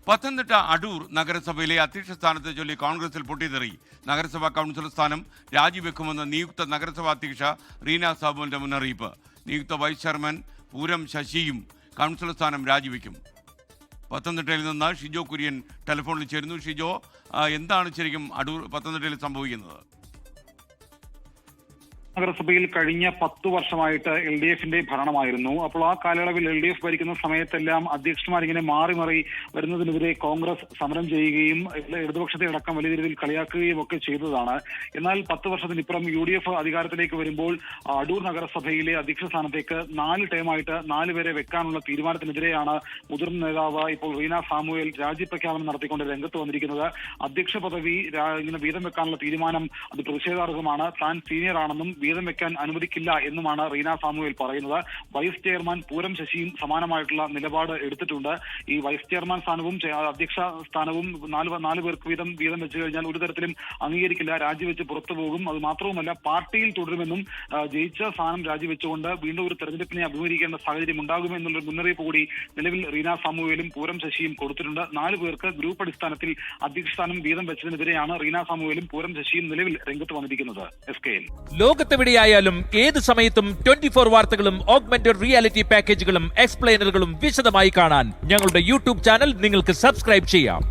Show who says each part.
Speaker 1: പത്തനംതിട്ട അടൂർ നഗരസഭയിലെ അധ്യക്ഷ സ്ഥാനത്തെ ചൊല്ലി കോൺഗ്രസിൽ പൊട്ടിത്തെറി. നഗരസഭാ കൗൺസിലർ സ്ഥാനം രാജിവെക്കുമെന്ന് നിയുക്ത നഗരസഭാ അധ്യക്ഷ റീന സാബുവിന്റെ മുന്നറിയിപ്പ്. നിയുക്ത വൈസ് ചെയർമാൻ പൂരം ശശിയും കൗൺസിലർ സ്ഥാനം രാജിവെക്കും. പത്തനംതിട്ടയിൽ നിന്ന് ഷിജോ കുര്യൻ ടെലിഫോണിൽ ചേരുന്നു. ഷിജോ, എന്താണ് ശരിക്കും അടൂർ പത്തനംതിട്ടയിൽ സംഭവിക്കുന്നത്?
Speaker 2: നഗരസഭയിൽ കഴിഞ്ഞ 10 വർഷമായിട്ട് LDF-ന്റെ ഭരണമായിരുന്നു. അപ്പോൾ ആ കാലയളവിൽ LDF ഭരിക്കുന്ന സമയത്തെല്ലാം അധ്യക്ഷന്മാരിങ്ങനെ മാറി മാറി വരുന്നതിനെതിരെ കോൺഗ്രസ് സമരം ചെയ്യുകയും ഇടതുപക്ഷത്തെ അടക്കം വലിയ രീതിയിൽ കളിയാക്കുകയും ഒക്കെ ചെയ്തതാണ്. എന്നാൽ 10 വർഷത്തിനിപ്പുറം UDF അധികാരത്തിലേക്ക് വരുമ്പോൾ അടൂർ നഗരസഭയിലെ അധ്യക്ഷ സ്ഥാനത്തേക്ക് 4 ടേമായിട്ട് 4 പേരെ വെക്കാനുള്ള തീരുമാനത്തിനെതിരെയാണ് മുതിർന്ന നേതാവ് ഇപ്പോൾ റീന സാമുവേൽ രാജിപ്രഖ്യാപനം നടത്തിക്കൊണ്ട് രംഗത്ത് വന്നിരിക്കുന്നത്. അധ്യക്ഷ പദവി ഇങ്ങനെ വീതം വെക്കാനുള്ള തീരുമാനം അത് പ്രതിഷേധാർഹമാണ്. താൻ സീനിയർ ആണെന്നും വീതം വെക്കാൻ അനുവദിക്കില്ല എന്നുമാണ് റീന സാമുവേൽ പറയുന്നത്. വൈസ് ചെയർമാൻ പൂരം ശശിയും സമാനമായിട്ടുള്ള നിലപാട് എടുത്തിട്ടുണ്ട്. ഈ വൈസ് ചെയർമാൻ സ്ഥാനവും അധ്യക്ഷ സ്ഥാനവും 4 പേർക്ക് വീതം വെച്ചു കഴിഞ്ഞാൽ ഒരു തരത്തിലും അംഗീകരിക്കില്ല, രാജിവെച്ച് പുറത്തു പോകും. അത് മാത്രവുമല്ല, പാർട്ടിയിൽ തുടരുമെന്നും ജയിച്ച സ്ഥാനം രാജിവെച്ചുകൊണ്ട് വീണ്ടും ഒരു തെരഞ്ഞെടുപ്പിനെ അഭിമുഖീകരിക്കേണ്ട സാഹചര്യം ഉണ്ടാകുമെന്നുള്ള മുന്നറിയിപ്പ് കൂടി നിലവിൽ റീന സാമുവേലും പൂരം ശശിയും കൊടുത്തിട്ടുണ്ട്. 4 പേർക്ക് ഗ്രൂപ്പ് അടിസ്ഥാനത്തിൽ അധ്യക്ഷ സ്ഥാനം വീതം വെച്ചതിനെതിരെയാണ് റീന സാമുവേലും പൂരം ശശിയും നിലവിൽ രംഗത്ത് വന്നിരിക്കുന്നത്.
Speaker 3: ലോകത്തെവിടെയായാലും ഏത് സമയത്തും 24 വാർത്തകളും ഓഗ്മെന്റഡ് റിയാലിറ്റി പാക്കേജുകളും എക്സ്പ്ലെയിനറുകളും വിശദമായി കാണാൻ ഞങ്ങളുടെ YouTube ചാനൽ നിങ്ങൾക്ക് സബ്സ്ക്രൈബ് ചെയ്യാം.